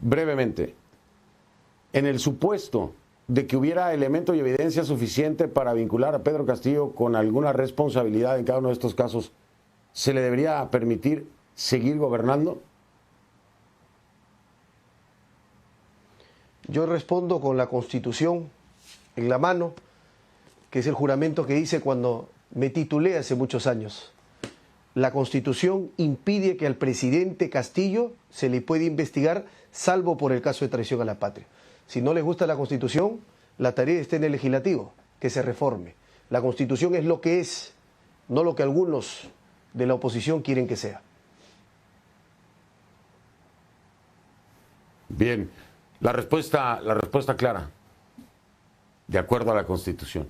brevemente, en el supuesto de que hubiera elemento y evidencia suficiente para vincular a Pedro Castillo con alguna responsabilidad en cada uno de estos casos, ¿se le debería permitir seguir gobernando? Yo respondo con la Constitución en la mano, que es el juramento que hice cuando me titulé hace muchos años. La Constitución impide que al presidente Castillo se le pueda investigar, salvo por el caso de traición a la patria. Si no les gusta la Constitución, la tarea está en el legislativo, que se reforme. La Constitución es lo que es, no lo que algunos de la oposición quieren que sea. Bien, la respuesta clara, de acuerdo a la Constitución.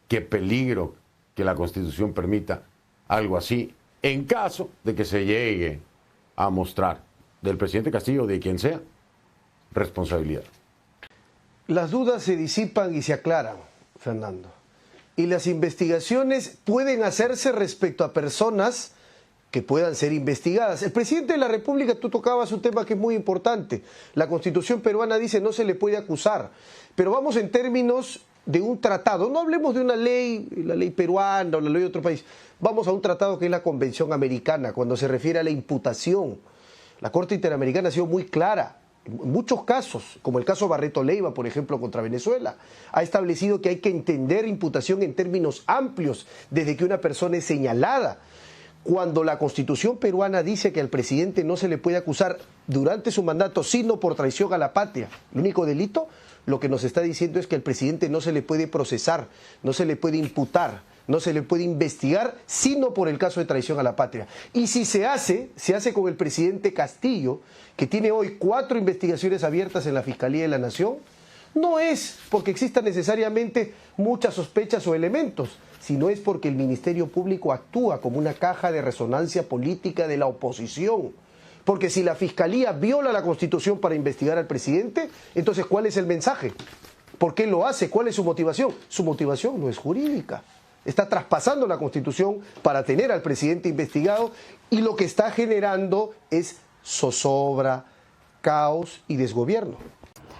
Qué peligro que la Constitución permita algo así, en caso de que se llegue a mostrar del presidente Castillo o de quien sea responsabilidad. Las dudas se disipan y se aclaran, Fernando. Y las investigaciones pueden hacerse respecto a personas que puedan ser investigadas. El presidente de la República, tú tocabas un tema que es muy importante. La Constitución peruana dice no se le puede acusar, pero vamos en términos de un tratado. No hablemos de una ley, la ley peruana o la ley de otro país. Vamos a un tratado que es la Convención Americana, cuando se refiere a la imputación. La Corte Interamericana ha sido muy clara. En muchos casos, como el caso Barreto Leiva, por ejemplo, contra Venezuela, ha establecido que hay que entender imputación en términos amplios, desde que una persona es señalada. Cuando la Constitución peruana dice que al presidente no se le puede acusar durante su mandato, sino por traición a la patria, el único delito, lo que nos está diciendo es que al presidente no se le puede procesar, no se le puede imputar, no se le puede investigar, sino por el caso de traición a la patria. Y si se hace con el presidente Castillo, que tiene hoy 4 investigaciones abiertas en la Fiscalía de la Nación, no es porque existan necesariamente muchas sospechas o elementos, sino es porque el Ministerio Público actúa como una caja de resonancia política de la oposición. Porque si la Fiscalía viola la Constitución para investigar al presidente, entonces ¿cuál es el mensaje? ¿Por qué lo hace? ¿Cuál es su motivación? Su motivación no es jurídica. Está traspasando la Constitución para tener al presidente investigado y lo que está generando es zozobra, caos y desgobierno.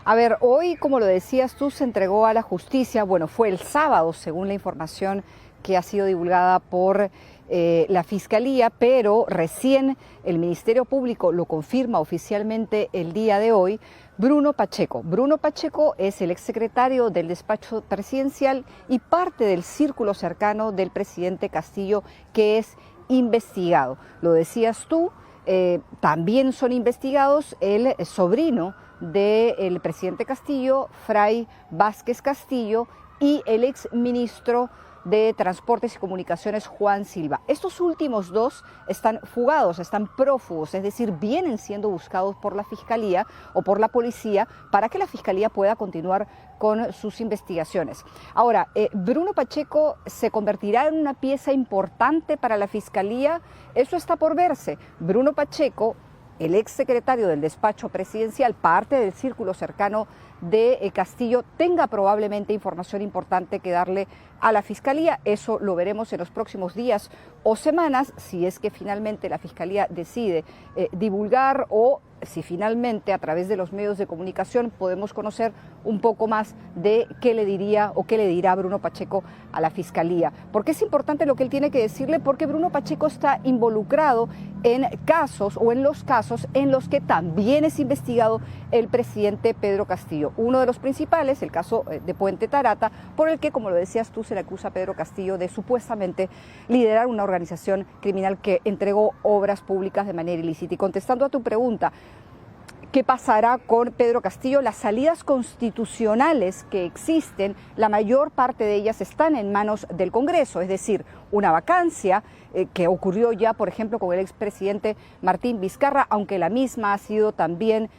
A ver, hoy, como lo decías tú, se entregó a la justicia, bueno, fue el sábado, según la información que ha sido divulgada por la Fiscalía, pero recién el Ministerio Público lo confirma oficialmente el día de hoy, Bruno Pacheco. Bruno Pacheco es el exsecretario del despacho presidencial y parte del círculo cercano del presidente Castillo, que es investigado. Lo decías tú, también son investigados el sobrino del presidente Castillo, Fray Vázquez Castillo, y el exministro de Transportes y Comunicaciones, Juan Silva. Estos últimos dos están fugados, están prófugos, es decir, vienen siendo buscados por la Fiscalía o por la policía para que la Fiscalía pueda continuar con sus investigaciones. Ahora, Bruno Pacheco se convertirá en una pieza importante para la Fiscalía, eso está por verse. Bruno Pacheco, el exsecretario del despacho presidencial, parte del círculo cercano de Castillo, tenga probablemente información importante que darle a la Fiscalía. Eso lo veremos en los próximos días o semanas, si es que finalmente la Fiscalía decide divulgar o si finalmente a través de los medios de comunicación podemos conocer un poco más de qué le diría o qué le dirá Bruno Pacheco a la Fiscalía. Porque es importante lo que él tiene que decirle, porque Bruno Pacheco está involucrado en casos o en los casos en los que también es investigado el presidente Pedro Castillo. Uno de los principales, el caso de Puente Tarata, por el que, como lo decías tú, se le acusa a Pedro Castillo de supuestamente liderar una organización criminal que entregó obras públicas de manera ilícita. Y contestando a tu pregunta, ¿qué pasará con Pedro Castillo? Las salidas constitucionales que existen, la mayor parte de ellas están en manos del Congreso, es decir, una vacancia que ocurrió ya, por ejemplo, con el expresidente Martín Vizcarra, aunque la misma ha sido también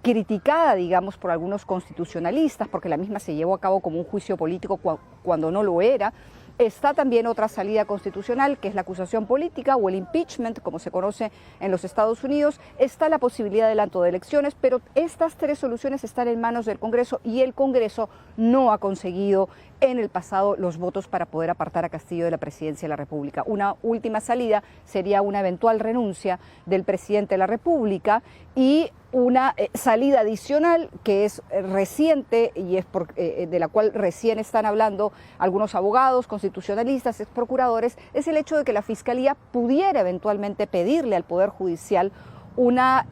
criticada, digamos, por algunos constitucionalistas, porque la misma se llevó a cabo como un juicio político cuando no lo era. Está también otra salida constitucional, que es la acusación política o el impeachment, como se conoce en los Estados Unidos. Está la posibilidad de adelanto de elecciones, pero estas 3 soluciones están en manos del Congreso y el Congreso no ha conseguido en el pasado los votos para poder apartar a Castillo de la presidencia de la República. Una última salida sería una eventual renuncia del presidente de la República y una salida adicional que es reciente y es de la cual recién están hablando algunos abogados, constitucionalistas, ex procuradores, es el hecho de que la Fiscalía pudiera eventualmente pedirle al Poder Judicial una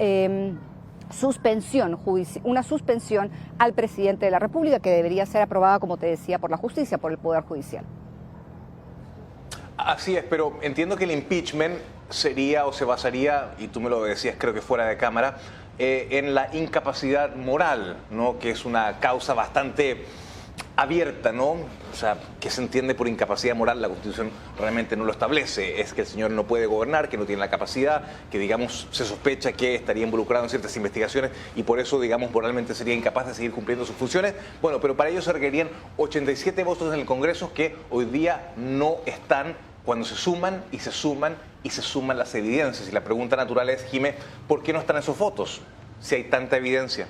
suspensión al presidente de la República, que debería ser aprobada, como te decía, por la justicia, por el Poder Judicial. Así es, pero entiendo que el impeachment sería o se basaría, y tú me lo decías creo que fuera de cámara, en la incapacidad moral, ¿no? Que es una causa bastante abierta, ¿no? O sea, ¿qué se entiende por incapacidad moral? La Constitución realmente no lo establece. Es que el señor no puede gobernar, que no tiene la capacidad, que, digamos, se sospecha que estaría involucrado en ciertas investigaciones y por eso, digamos, moralmente sería incapaz de seguir cumpliendo sus funciones. Bueno, pero para ello se requerían 87 votos en el Congreso que hoy día no están cuando se suman y se suman y se suman las evidencias. Y la pregunta natural es, Jimé, ¿por qué no están esos votos si hay tanta evidencia?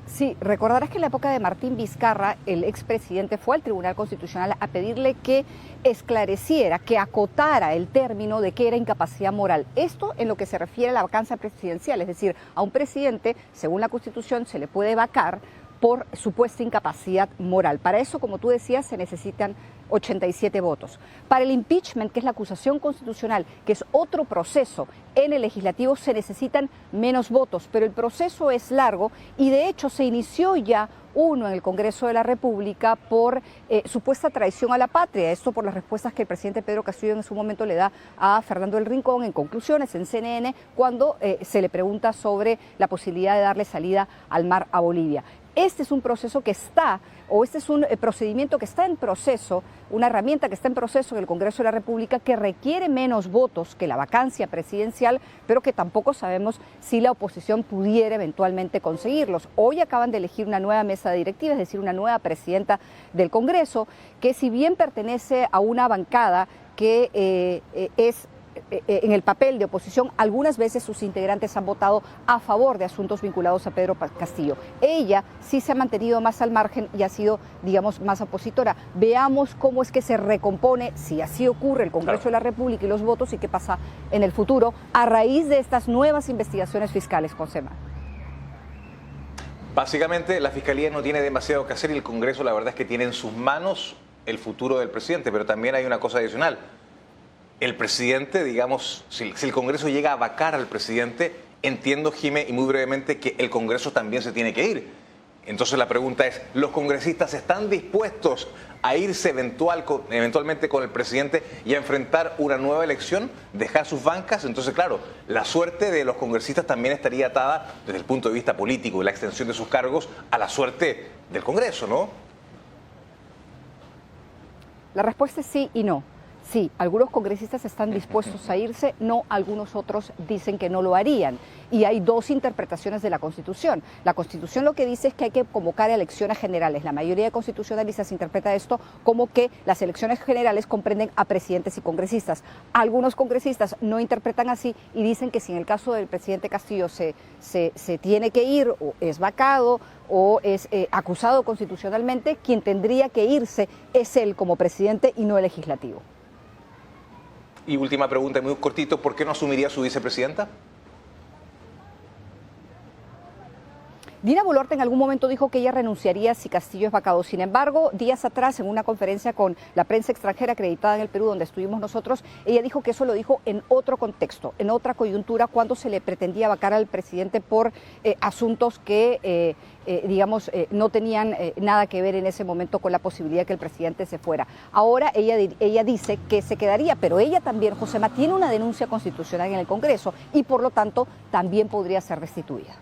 Sí, recordarás que en la época de Martín Vizcarra, el expresidente fue al Tribunal Constitucional a pedirle que esclareciera, que acotara el término de qué era incapacidad moral. Esto en lo que se refiere a la vacancia presidencial, es decir, a un presidente, según la Constitución, se le puede vacar por supuesta incapacidad moral. Para eso, como tú decías, se necesitan 87 votos. Para el impeachment, que es la acusación constitucional, que es otro proceso en el legislativo, se necesitan menos votos, pero el proceso es largo y de hecho se inició ya uno en el Congreso de la República por supuesta traición a la patria, esto por las respuestas que el presidente Pedro Castillo en su momento le da a Fernando del Rincón en conclusiones en CNN cuando se le pregunta sobre la posibilidad de darle salida al mar a Bolivia. Este es un proceso que está, o este es un procedimiento que está en proceso, una herramienta que está en proceso en el Congreso de la República que requiere menos votos que la vacancia presidencial, pero que tampoco sabemos si la oposición pudiera eventualmente conseguirlos. Hoy acaban de elegir una nueva mesa directiva, es decir, una nueva presidenta del Congreso, que si bien pertenece a una bancada que es en el papel de oposición, algunas veces sus integrantes han votado a favor de asuntos vinculados a Pedro Castillo. Ella sí se ha mantenido más al margen y ha sido, digamos, más opositora. Veamos cómo es que se recompone, si así ocurre, el Congreso de la República y los votos y qué pasa en el futuro a raíz de estas nuevas investigaciones fiscales, Josema. Básicamente, la Fiscalía no tiene demasiado que hacer y el Congreso, la verdad es que tiene en sus manos el futuro del presidente, pero también hay una cosa adicional. El presidente, digamos, si el Congreso llega a vacar al presidente, entiendo, Jimé, y muy brevemente, que el Congreso también se tiene que ir. Entonces la pregunta es, ¿los congresistas están dispuestos a irse eventualmente con el presidente y a enfrentar una nueva elección, dejar sus bancas? Entonces, claro, la suerte de los congresistas también estaría atada, desde el punto de vista político y la extensión de sus cargos, a la suerte del Congreso, ¿no? La respuesta es sí y no. Sí, algunos congresistas están dispuestos a irse, no, algunos otros dicen que no lo harían. Y hay dos interpretaciones de la Constitución. La Constitución lo que dice es que hay que convocar elecciones generales. La mayoría de constitucionalistas interpreta esto como que las elecciones generales comprenden a presidentes y congresistas. Algunos congresistas no interpretan así y dicen que si en el caso del presidente Castillo se tiene que ir o es vacado o es acusado constitucionalmente, quien tendría que irse es él como presidente y no el legislativo. Y última pregunta, muy cortito, ¿por qué no asumiría su vicepresidenta? Dina Boluarte en algún momento dijo que ella renunciaría si Castillo es vacado. Sin embargo, días atrás, en una conferencia con la prensa extranjera acreditada en el Perú, donde estuvimos nosotros, ella dijo que eso lo dijo en otro contexto, en otra coyuntura, cuando se le pretendía vacar al presidente por asuntos que, no tenían nada que ver en ese momento con la posibilidad de que el presidente se fuera. Ahora ella dice que se quedaría, pero ella también, Josema, tiene una denuncia constitucional en el Congreso y por lo tanto también podría ser restituida.